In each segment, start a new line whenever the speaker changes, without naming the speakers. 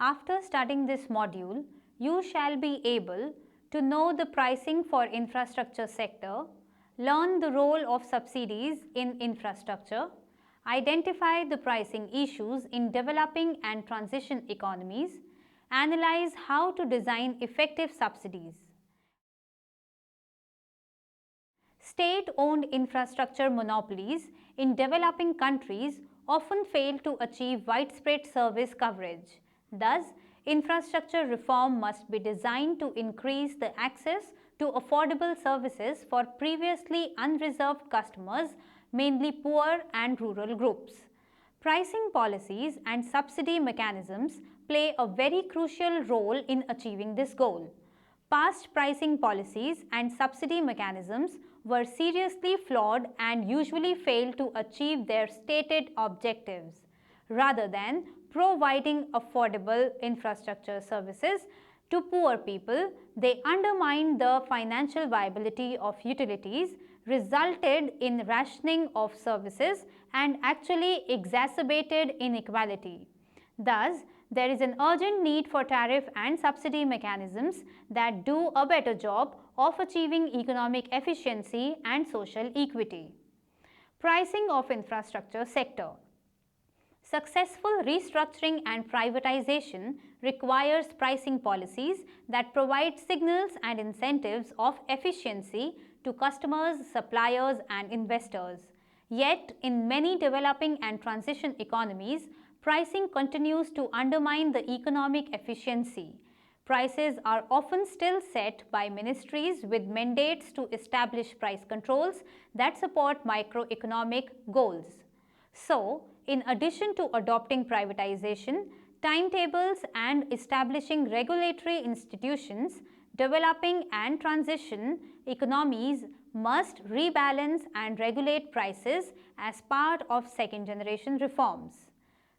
After studying this module, you shall be able to know the pricing for infrastructure sector, learn the role of subsidies in infrastructure, identify the pricing issues in developing and transition economies, analyze how to design effective subsidies. State-owned infrastructure monopolies in developing countries often fail to achieve widespread service coverage. Thus, infrastructure reform must be designed to increase the access to affordable services for previously unreserved customers, mainly poor and rural groups. Pricing policies and subsidy mechanisms play a very crucial role in achieving this goal. Past pricing policies and subsidy mechanisms were seriously flawed and usually failed to achieve their stated objectives. Rather than providing affordable infrastructure services to poor people, they undermined the financial viability of utilities, resulted in rationing of services, and actually exacerbated inequality. Thus, there is an urgent need for tariff and subsidy mechanisms that do a better job of achieving economic efficiency and social equity. Pricing of infrastructure sector. Successful restructuring and privatization requires pricing policies that provide signals and incentives of efficiency to customers, suppliers, and investors. Yet, in many developing and transition economies, pricing continues to undermine the economic efficiency. Prices are often still set by ministries with mandates to establish price controls that support microeconomic goals. So, in addition to adopting privatization, timetables and establishing regulatory institutions, developing and transition economies must rebalance and regulate prices as part of second-generation reforms.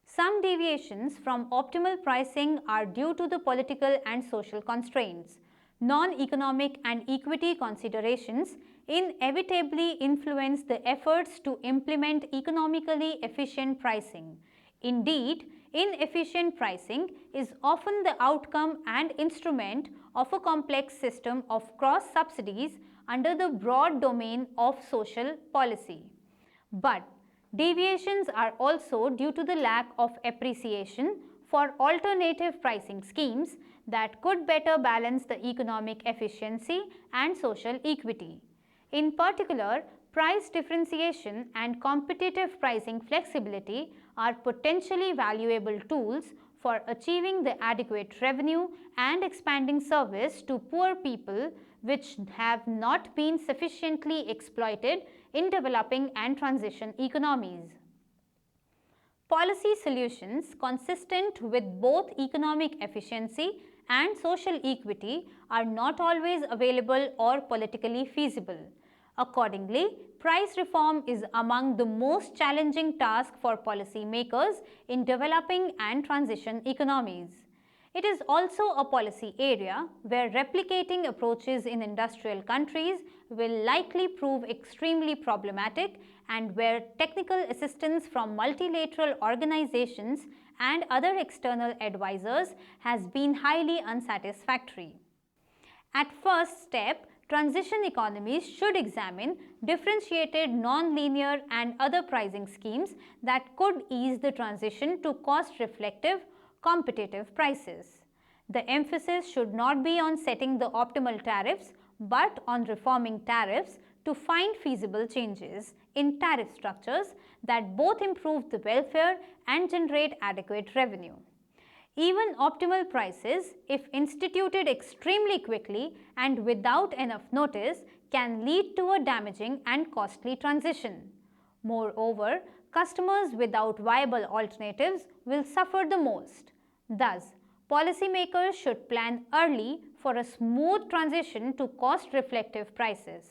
Some deviations from optimal pricing are due to the political and social constraints. Non-economic and equity considerations inevitably influence the efforts to implement economically efficient pricing. Indeed, inefficient pricing is often the outcome and instrument of a complex system of cross-subsidies under the broad domain of social policy. But deviations are also due to the lack of appreciation for alternative pricing schemes that could better balance the economic efficiency and social equity. In particular, price differentiation and competitive pricing flexibility are potentially valuable tools for achieving the adequate revenue and expanding service to poor people which have not been sufficiently exploited in developing and transition economies. Policy solutions consistent with both economic efficiency and social equity are not always available or politically feasible. Accordingly, price reform is among the most challenging tasks for policymakers in developing and transition economies. It is also a policy area where replicating approaches in industrial countries will likely prove extremely problematic and where technical assistance from multilateral organizations and other external advisors has been highly unsatisfactory. At first step, transition economies should examine differentiated, non-linear and other pricing schemes that could ease the transition to cost-reflective, competitive prices. The emphasis should not be on setting the optimal tariffs, but on reforming tariffs to find feasible changes in tariff structures that both improve the welfare and generate adequate revenue. Even optimal prices, if instituted extremely quickly and without enough notice, can lead to a damaging and costly transition. Moreover, customers without viable alternatives will suffer the most. Thus, policymakers should plan early for a smooth transition to cost-reflective prices.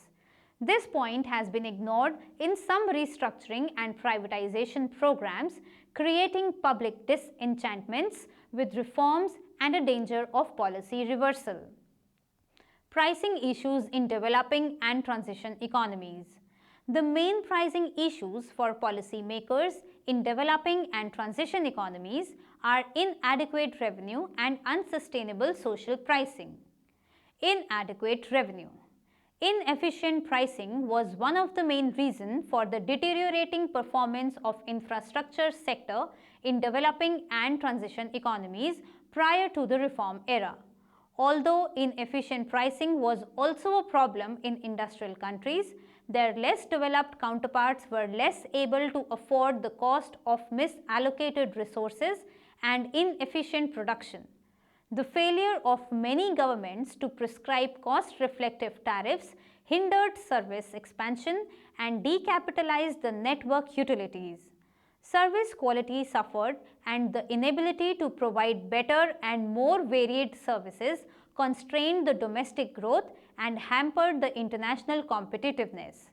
This point has been ignored in some restructuring and privatization programs, creating public disenchantments with reforms and a danger of policy reversal. Pricing issues in developing and transition economies. The main pricing issues for policymakers in developing and transition economies are inadequate revenue and unsustainable social pricing. Inadequate revenue. Inefficient pricing was one of the main reasons for the deteriorating performance of infrastructure sector in developing and transition economies prior to the reform era. Although inefficient pricing was also a problem in industrial countries, their less developed counterparts were less able to afford the cost of misallocated resources and inefficient production. The failure of many governments to prescribe cost-reflective tariffs hindered service expansion and decapitalized the network utilities. Service quality suffered and the inability to provide better and more varied services constrained the domestic growth and hampered the international competitiveness.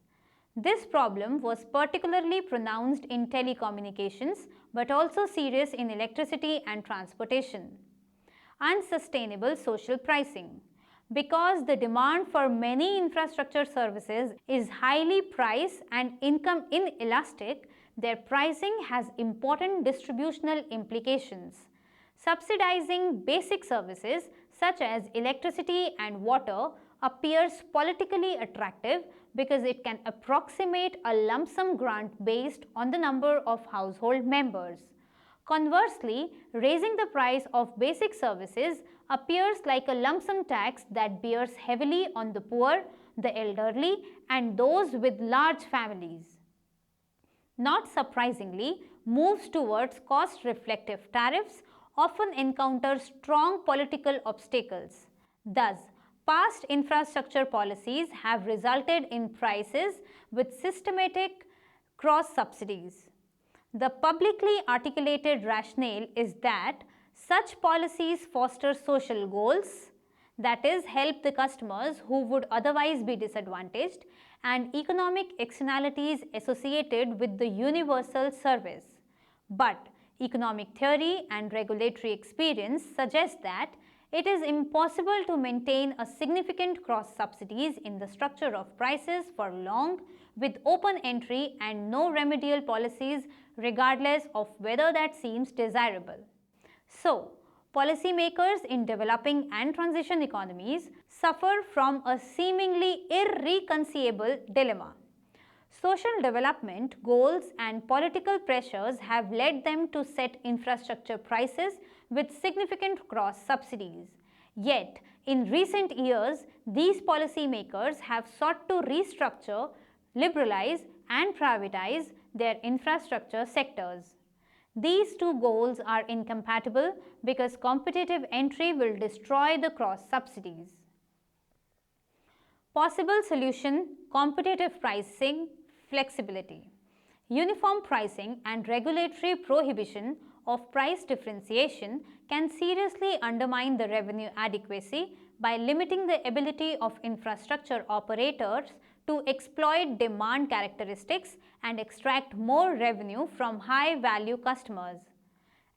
This problem was particularly pronounced in telecommunications but also serious in electricity and transportation. Unsustainable social pricing. Because the demand for many infrastructure services is highly price and income inelastic, their pricing has important distributional implications. Subsidizing basic services such as electricity and water appears politically attractive because it can approximate a lump sum grant based on the number of household members. Conversely, raising the price of basic services appears like a lump sum tax that bears heavily on the poor, the elderly, and those with large families. Not surprisingly, moves towards cost-reflective tariffs often encounter strong political obstacles. Thus, past infrastructure policies have resulted in prices with systematic cross-subsidies. The publicly articulated rationale is that such policies foster social goals, that is, help the customers who would otherwise be disadvantaged, and economic externalities associated with the universal service. But economic theory and regulatory experience suggest that it is impossible to maintain a significant cross-subsidies in the structure of prices for long with open entry and no remedial policies regardless of whether that seems desirable. So, policymakers in developing and transition economies suffer from a seemingly irreconcilable dilemma. Social development goals and political pressures have led them to set infrastructure prices with significant cross-subsidies. Yet, in recent years, these policymakers have sought to restructure, liberalize and privatize their infrastructure sectors. These two goals are incompatible because competitive entry will destroy the cross-subsidies. Possible solution: competitive pricing, flexibility. Uniform pricing and regulatory prohibition of price differentiation can seriously undermine the revenue adequacy by limiting the ability of infrastructure operators to exploit demand characteristics and extract more revenue from high-value customers.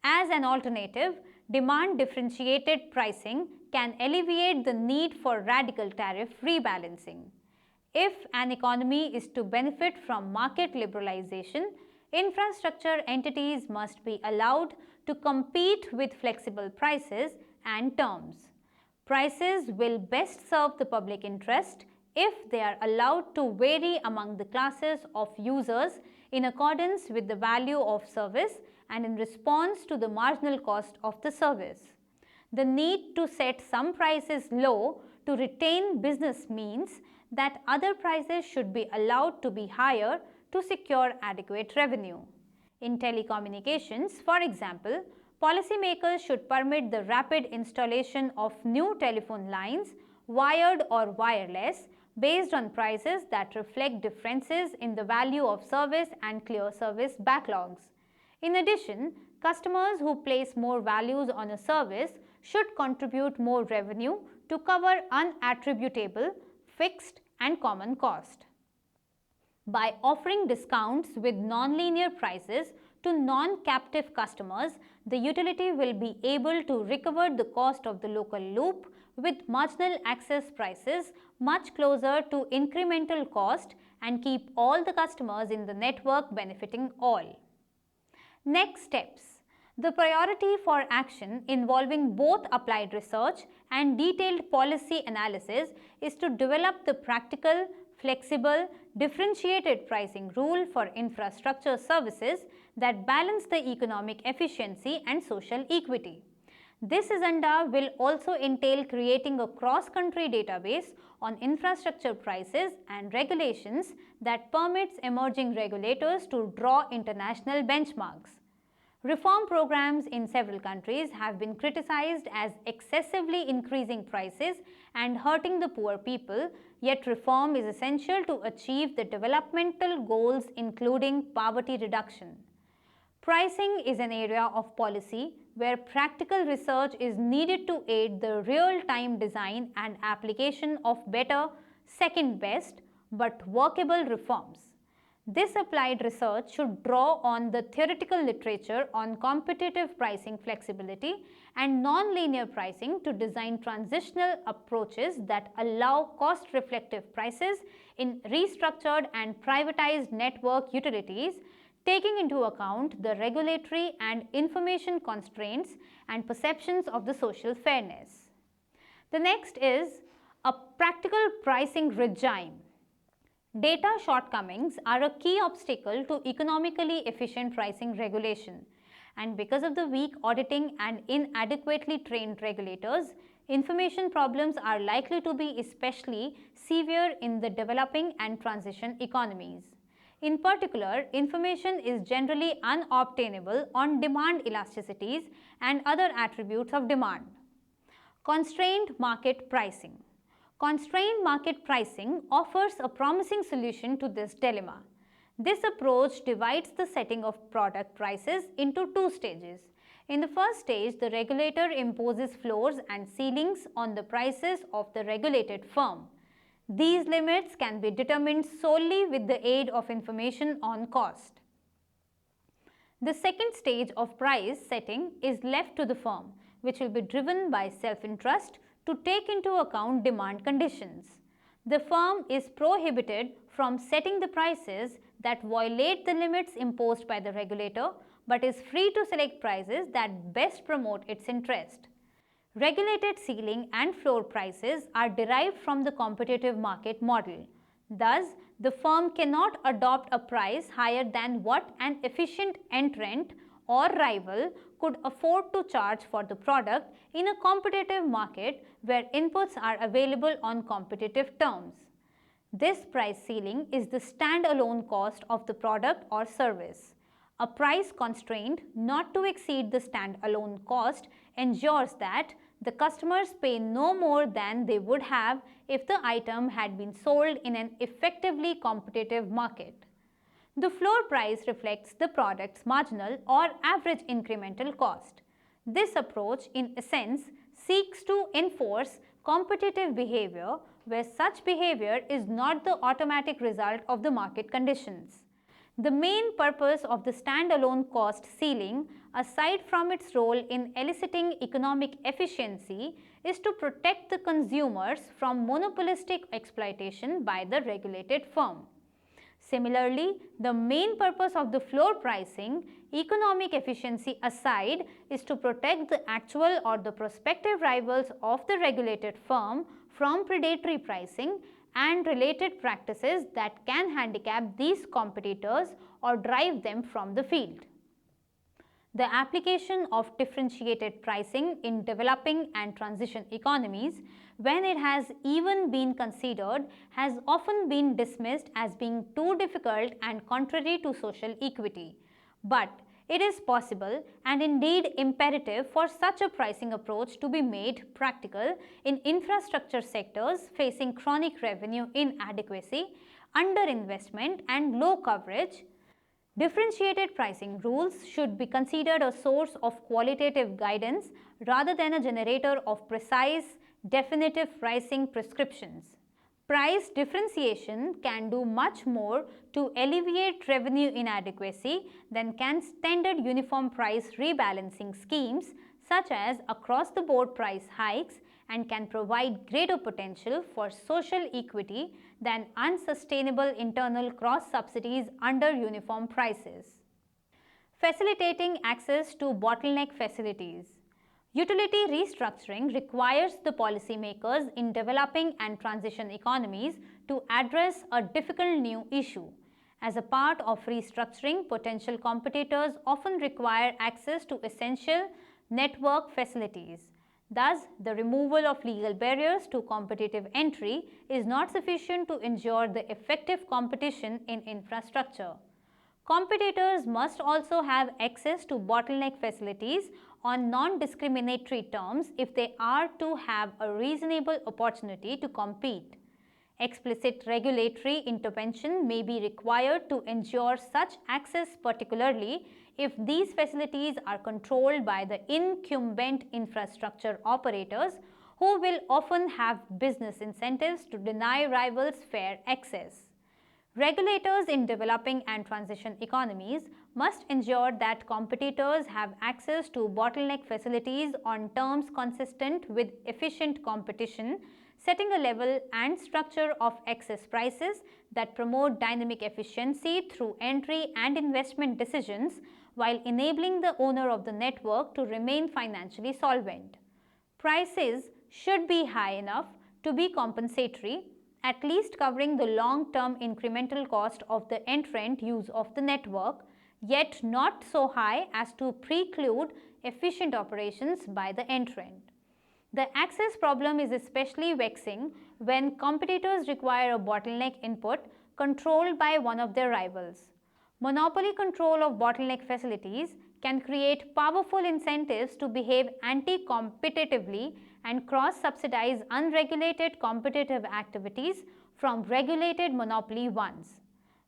As an alternative, demand differentiated pricing can alleviate the need for radical tariff rebalancing. If an economy is to benefit from market liberalization, infrastructure entities must be allowed to compete with flexible prices and terms. Prices will best serve the public interest if they are allowed to vary among the classes of users in accordance with the value of service and in response to the marginal cost of the service. The need to set some prices low to retain business means that other prices should be allowed to be higher to secure adequate revenue. In telecommunications, for example, policymakers should permit the rapid installation of new telephone lines, wired or wireless, based on prices that reflect differences in the value of service and clear service backlogs. In addition, customers who place more values on a service should contribute more revenue to cover unattributable, fixed and common cost. By offering discounts with non-linear prices to non-captive customers, the utility will be able to recover the cost of the local loop with marginal access prices much closer to incremental cost and keep all the customers in the network benefiting all. Next steps. The priority for action involving both applied research and detailed policy analysis is to develop the practical, flexible, differentiated pricing rule for infrastructure services that balance the economic efficiency and social equity. This agenda will also entail creating a cross-country database on infrastructure prices and regulations that permits emerging regulators to draw international benchmarks. Reform programs in several countries have been criticized as excessively increasing prices and hurting the poor people, yet reform is essential to achieve the developmental goals including poverty reduction. Pricing is an area of policy where practical research is needed to aid the real-time design and application of better, second-best, but workable reforms. This applied research should draw on the theoretical literature on competitive pricing flexibility and non-linear pricing to design transitional approaches that allow cost-reflective prices in restructured and privatized network utilities, taking into account the regulatory and information constraints and perceptions of the social fairness. The next is a practical pricing regime. Data shortcomings are a key obstacle to economically efficient pricing regulation, and because of the weak auditing and inadequately trained regulators, information problems are likely to be especially severe in the developing and transition economies. In particular, information is generally unobtainable on demand elasticities and other attributes of demand. Constrained market pricing. Constrained market pricing offers a promising solution to this dilemma. This approach divides the setting of product prices into two stages. In the first stage, the regulator imposes floors and ceilings on the prices of the regulated firm. These limits can be determined solely with the aid of information on cost. The second stage of price setting is left to the firm, which will be driven by self-interest to take into account demand conditions. The firm is prohibited from setting the prices that violate the limits imposed by the regulator, but is free to select prices that best promote its interest. Regulated ceiling and floor prices are derived from the competitive market model. Thus, the firm cannot adopt a price higher than what an efficient entrant or rival could afford to charge for the product in a competitive market where inputs are available on competitive terms. This price ceiling is the standalone cost of the product or service. A price constraint not to exceed the standalone cost ensures that the customers pay no more than they would have if the item had been sold in an effectively competitive market. The floor price reflects the product's marginal or average incremental cost. This approach, in essence, seeks to enforce competitive behavior where such behavior is not the automatic result of the market conditions. The main purpose of the standalone cost ceiling, aside from its role in eliciting economic efficiency, is to protect the consumers from monopolistic exploitation by the regulated firm. Similarly, the main purpose of the floor pricing, economic efficiency aside, is to protect the actual or the prospective rivals of the regulated firm from predatory pricing and related practices that can handicap these competitors or drive them from the field. The application of differentiated pricing in developing and transition economies, when it has even been considered, has often been dismissed as being too difficult and contrary to social equity. But it is possible and indeed imperative for such a pricing approach to be made practical in infrastructure sectors facing chronic revenue inadequacy, underinvestment and low coverage. Differentiated pricing rules should be considered a source of qualitative guidance rather than a generator of precise, definitive pricing prescriptions. Price differentiation can do much more to alleviate revenue inadequacy than can standard uniform price rebalancing schemes such as across-the-board price hikes and can provide greater potential for social equity than unsustainable internal cross subsidies under uniform prices. Facilitating access to bottleneck facilities. Utility restructuring requires the policymakers in developing and transition economies to address a difficult new issue. As a part of restructuring, potential competitors often require access to essential network facilities. Thus, the removal of legal barriers to competitive entry is not sufficient to ensure the effective competition in infrastructure. Competitors must also have access to bottleneck facilities on non-discriminatory terms if they are to have a reasonable opportunity to compete. Explicit regulatory intervention may be required to ensure such access, particularly if these facilities are controlled by the incumbent infrastructure operators, who will often have business incentives to deny rivals fair access. Regulators in developing and transition economies must ensure that competitors have access to bottleneck facilities on terms consistent with efficient competition, setting a level and structure of access prices that promote dynamic efficiency through entry and investment decisions while enabling the owner of the network to remain financially solvent. Prices should be high enough to be compensatory, at least covering the long-term incremental cost of the entrant use of the network, yet not so high as to preclude efficient operations by the entrant. The access problem is especially vexing when competitors require a bottleneck input controlled by one of their rivals. Monopoly control of bottleneck facilities can create powerful incentives to behave anti-competitively and cross-subsidize unregulated competitive activities from regulated monopoly ones.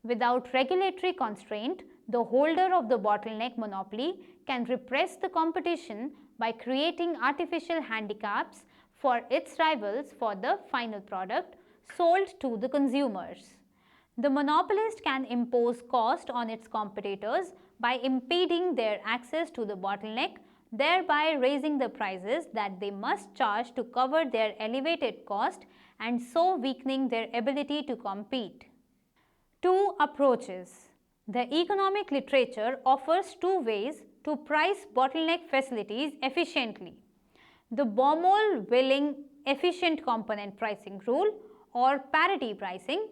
Without regulatory constraint, the holder of the bottleneck monopoly can repress the competition by creating artificial handicaps for its rivals for the final product sold to the consumers. The monopolist can impose cost on its competitors by impeding their access to the bottleneck, thereby raising the prices that they must charge to cover their elevated cost and so weakening their ability to compete. Two approaches. The economic literature offers two ways to price bottleneck facilities efficiently: the Baumol-Willing efficient component pricing rule or parity pricing,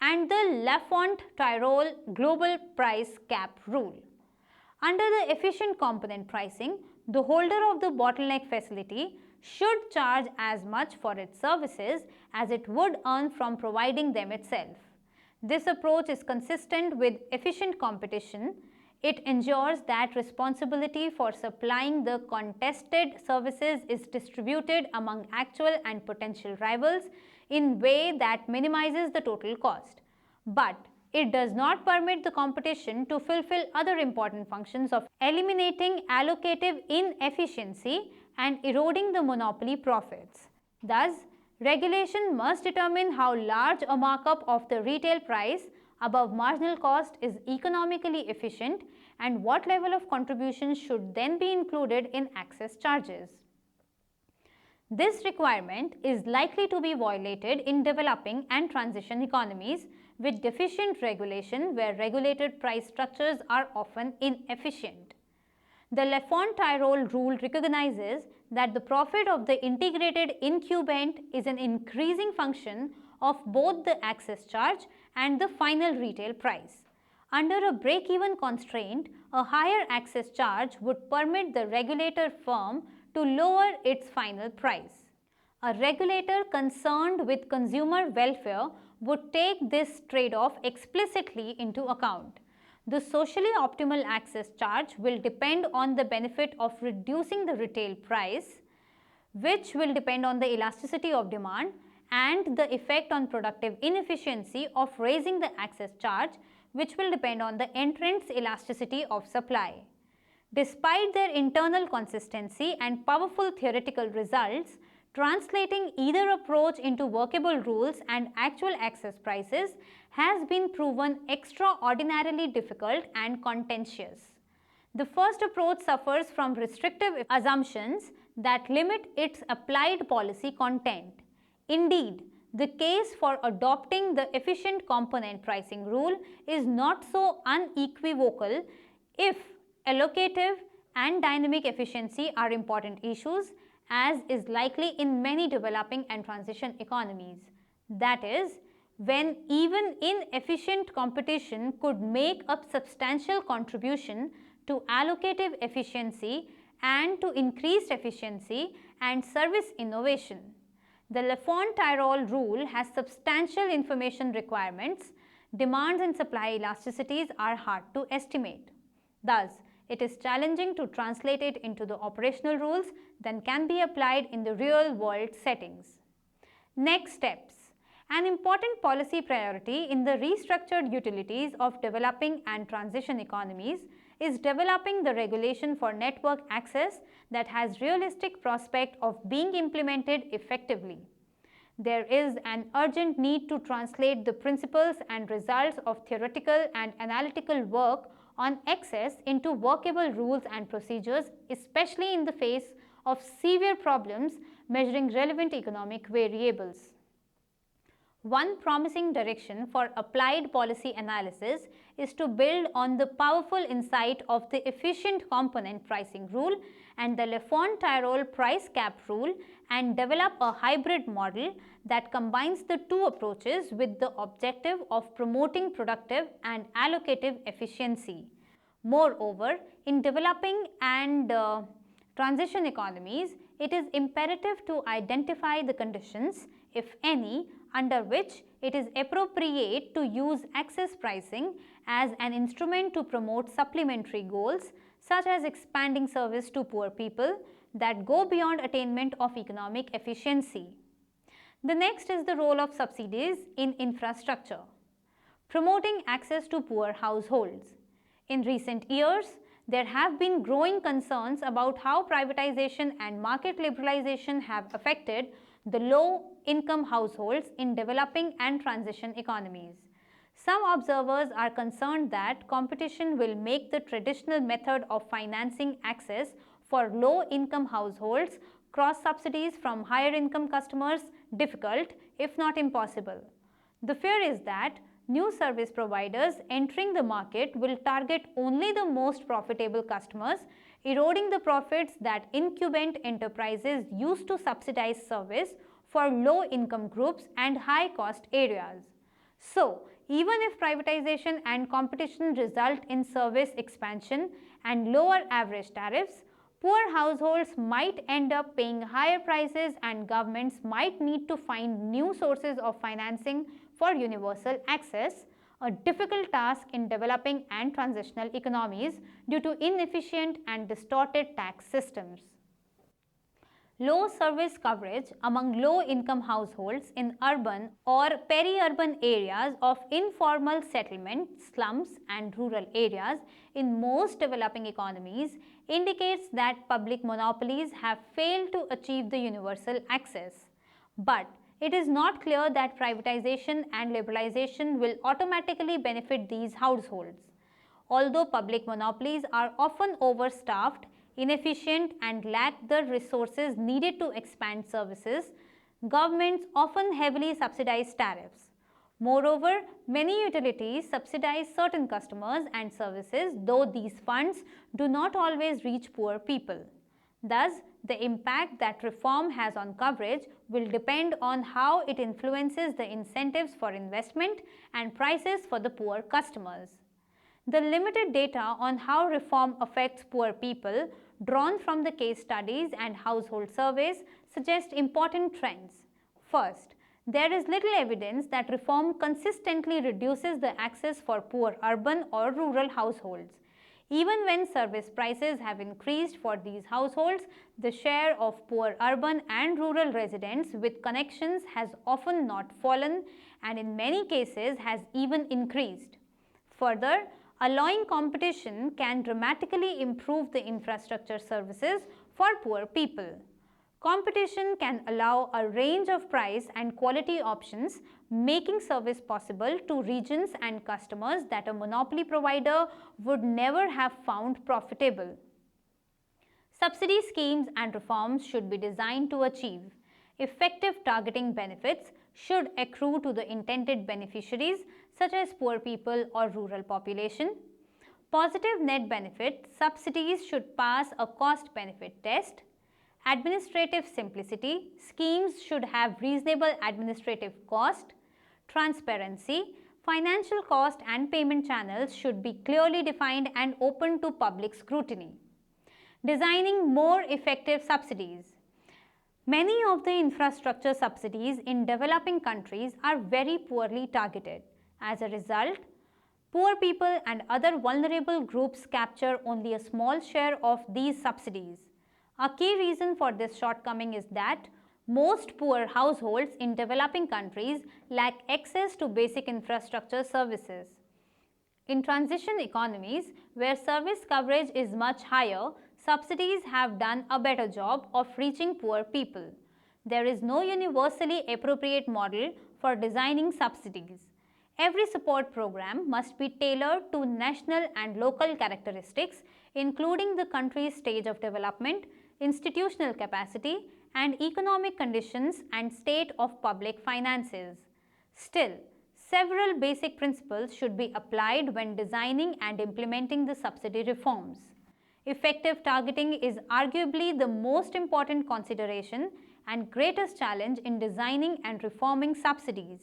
and the Lafont-Tirole global price cap rule. Under the efficient component pricing, the holder of the bottleneck facility should charge as much for its services as it would earn from providing them itself. This approach is consistent with efficient competition. It ensures that responsibility for supplying the contested services is distributed among actual and potential rivals in a way that minimizes the total cost. But it does not permit the competition to fulfill other important functions of eliminating allocative inefficiency and eroding the monopoly profits. Thus, regulation must determine how large a markup of the retail price above marginal cost is economically efficient and what level of contribution should then be included in access charges. This requirement is likely to be violated in developing and transition economies with deficient regulation where regulated price structures are often inefficient. The Lafont-Tirole rule recognizes that the profit of the integrated incumbent is an increasing function of both the access charge and the final retail price. Under a break-even constraint, a higher access charge would permit the regulator firm to lower its final price. A regulator concerned with consumer welfare would take this trade-off explicitly into account. The socially optimal access charge will depend on the benefit of reducing the retail price, which will depend on the elasticity of demand, and the effect on productive inefficiency of raising the access charge, which will depend on the entrant's elasticity of supply. Despite their internal consistency and powerful theoretical results, translating either approach into workable rules and actual access prices has been proven extraordinarily difficult and contentious. The first approach suffers from restrictive assumptions that limit its applied policy content. Indeed, the case for adopting the efficient component pricing rule is not so unequivocal if allocative and dynamic efficiency are important issues, as is likely in many developing and transition economies. That is, when even inefficient competition could make a substantial contribution to allocative efficiency and to increased efficiency and service innovation. The Lafon-Tyrol rule has substantial information requirements. Demands and supply elasticities are hard to estimate. Thus, it is challenging to translate it into the operational rules that can be applied in the real-world settings. Next steps. An important policy priority in the restructured utilities of developing and transition economies is developing the regulation for network access that has realistic prospect of being implemented effectively. There is an urgent need to translate the principles and results of theoretical and analytical work on access into workable rules and procedures, especially in the face of severe problems measuring relevant economic variables. One promising direction for applied policy analysis is to build on the powerful insight of the efficient component pricing rule and the Lafon-Tyrol price cap rule and develop a hybrid model that combines the two approaches with the objective of promoting productive and allocative efficiency. Moreover, in developing and transition economies, it is imperative to identify the conditions, if any, under which it is appropriate to use access pricing as an instrument to promote supplementary goals such as expanding service to poor people that go beyond attainment of economic efficiency. The next is the role of subsidies in infrastructure. Promoting access to poor households. In recent years, there have been growing concerns about how privatization and market liberalization have affected the low-income households in developing and transition economies. Some observers are concerned that competition will make the traditional method of financing access for low-income households cross subsidies from higher-income customers difficult, if not impossible. The fear is that new service providers entering the market will target only the most profitable customers, eroding the profits that incumbent enterprises use to subsidize service for low-income groups and high-cost areas. So, even if privatization and competition result in service expansion and lower average tariffs, poor households might end up paying higher prices and governments might need to find new sources of financing for universal access, a difficult task in developing and transitional economies due to inefficient and distorted tax systems. Low service coverage among low-income households in urban or peri-urban areas of informal settlement, slums and rural areas in most developing economies indicates that public monopolies have failed to achieve the universal access. But it is not clear that privatization and liberalization will automatically benefit these households. Although public monopolies are often overstaffed, inefficient and lack the resources needed to expand services, governments often heavily subsidize tariffs. Moreover, many utilities subsidize certain customers and services, though these funds do not always reach poor people. Thus, the impact that reform has on coverage will depend on how it influences the incentives for investment and prices for the poor customers. The limited data on how reform affects poor people drawn from the case studies and household surveys suggest important trends. First, there is little evidence that reform consistently reduces the access for poor urban or rural households. Even when service prices have increased for these households, the share of poor urban and rural residents with connections has often not fallen and in many cases has even increased. Further, allowing competition can dramatically improve the infrastructure services for poor people. Competition can allow a range of price and quality options, making service possible to regions and customers that a monopoly provider would never have found profitable. Subsidy schemes and reforms should be designed to achieve effective targeting. Benefits should accrue to the intended beneficiaries such as poor people or rural population. Positive net benefit subsidies should pass a cost-benefit test. Administrative simplicity schemes should have reasonable administrative cost. Transparency financial cost and payment channels should be clearly defined and open to public scrutiny. Designing more effective subsidies. Many of the infrastructure subsidies in developing countries are very poorly targeted. As a result, poor people and other vulnerable groups capture only a small share of these subsidies. A key reason for this shortcoming is that most poor households in developing countries lack access to basic infrastructure services. In transition economies, where service coverage is much higher, subsidies have done a better job of reaching poor people. There is no universally appropriate model for designing subsidies. Every support program must be tailored to national and local characteristics, including the country's stage of development, institutional capacity, and economic conditions and state of public finances. Still, several basic principles should be applied when designing and implementing the subsidy reforms. Effective targeting is arguably the most important consideration and greatest challenge in designing and reforming subsidies.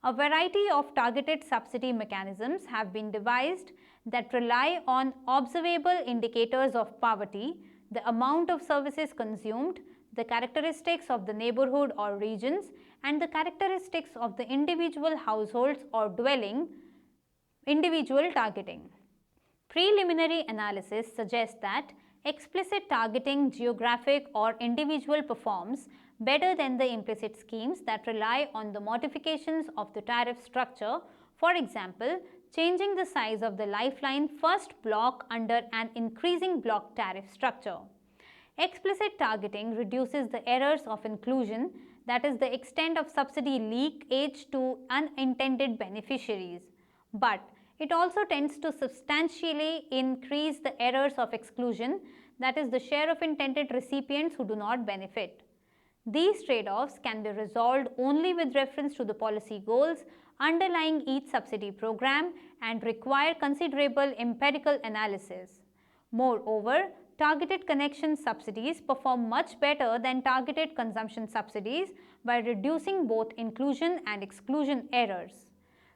A variety of targeted subsidy mechanisms have been devised that rely on observable indicators of poverty, the amount of services consumed, the characteristics of the neighborhood or regions, and the characteristics of the individual households or dwelling. Individual targeting. Preliminary analysis suggests that explicit targeting geographic or individual performs better than the implicit schemes that rely on the modifications of the tariff structure, for example, changing the size of the lifeline first block under an increasing block tariff structure. Explicit targeting reduces the errors of inclusion, that is the extent of subsidy leakage to unintended beneficiaries, but it also tends to substantially increase the errors of exclusion, that is the share of intended recipients who do not benefit. These trade-offs can be resolved only with reference to the policy goals underlying each subsidy program and require considerable empirical analysis. Moreover, targeted connection subsidies perform much better than targeted consumption subsidies by reducing both inclusion and exclusion errors.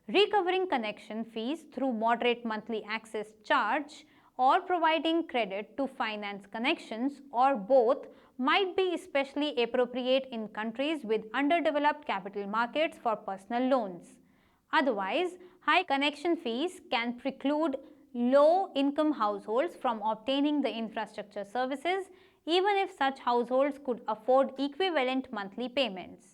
Recovering connection fees through moderate monthly access charge or providing credit to finance connections or both might be especially appropriate in countries with underdeveloped capital markets for personal loans. Otherwise, high connection fees can preclude low-income households from obtaining the infrastructure services, even if such households could afford equivalent monthly payments.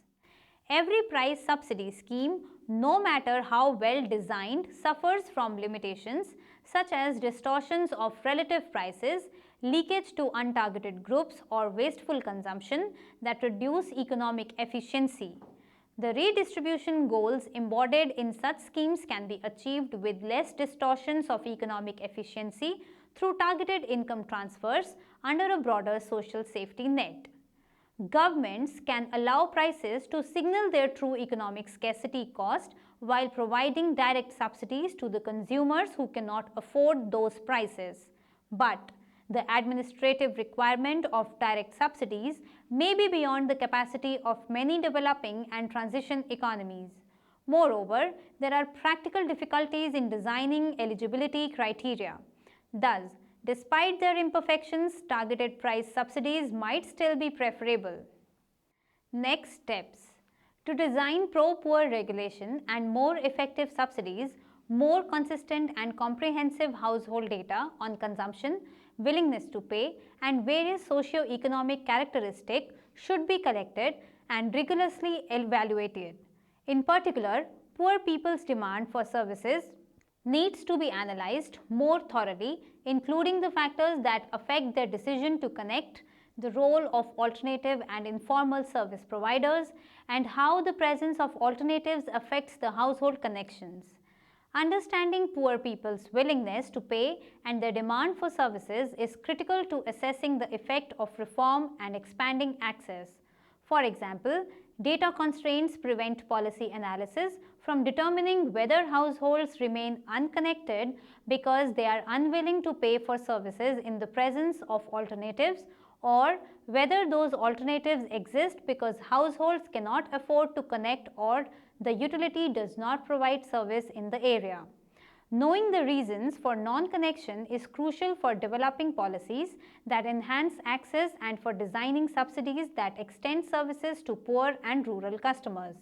Every price subsidy scheme, no matter how well designed, suffers from limitations such as distortions of relative prices, leakage to untargeted groups, or wasteful consumption that reduce economic efficiency. The redistribution goals embodied in such schemes can be achieved with less distortions of economic efficiency through targeted income transfers under a broader social safety net. Governments can allow prices to signal their true economic scarcity cost while providing direct subsidies to the consumers who cannot afford those prices. But the administrative requirement of direct subsidies may be beyond the capacity of many developing and transition economies. Moreover, there are practical difficulties in designing eligibility criteria. Thus, despite their imperfections, targeted price subsidies might still be preferable. Next steps. To design pro-poor regulation and more effective subsidies, more consistent and comprehensive household data on consumption, willingness to pay, and various socio-economic characteristics should be collected and rigorously evaluated. In particular, poor people's demand for services needs to be analyzed more thoroughly, including the factors that affect their decision to connect, the role of alternative and informal service providers, and how the presence of alternatives affects the household connections. Understanding poor people's willingness to pay and their demand for services is critical to assessing the effect of reform and expanding access. For example, data constraints prevent policy analysis from determining whether households remain unconnected because they are unwilling to pay for services in the presence of alternatives, or whether those alternatives exist because households cannot afford to connect or the utility does not provide service in the area. Knowing the reasons for non-connection is crucial for developing policies that enhance access and for designing subsidies that extend services to poor and rural customers.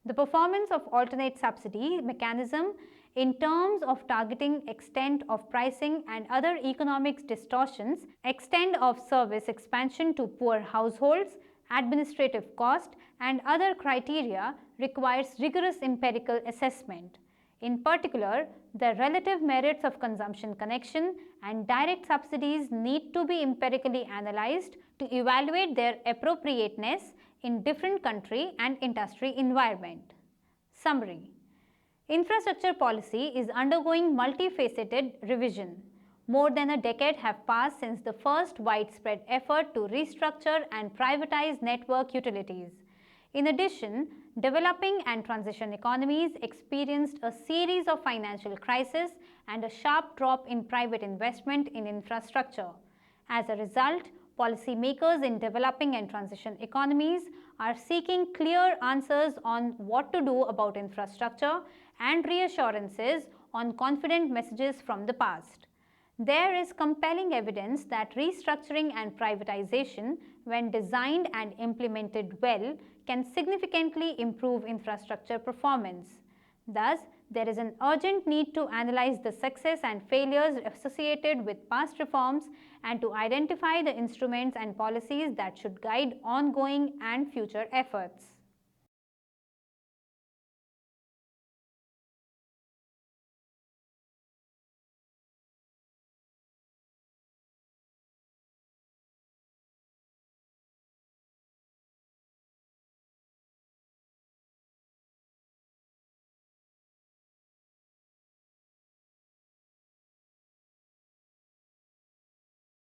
The performance of alternate subsidy mechanism in terms of targeting, extent of pricing and other economic distortions, extent of service expansion to poor households, administrative cost and other criteria requires rigorous empirical assessment. In particular, the relative merits of consumption connection and direct subsidies need to be empirically analyzed to evaluate their appropriateness in different country and industry environment. Summary: infrastructure policy is undergoing multifaceted revision. More than a decade have passed since the first widespread effort to restructure and privatize network utilities. In addition, developing and transition economies experienced a series of financial crises and a sharp drop in private investment in infrastructure. As a result, policymakers in developing and transition economies are seeking clear answers on what to do about infrastructure and reassurances on confident messages from the past. There is compelling evidence that restructuring and privatization, when designed and implemented well, can significantly improve infrastructure performance. Thus, there is an urgent need to analyze the success and failures associated with past reforms and to identify the instruments and policies that should guide ongoing and future efforts.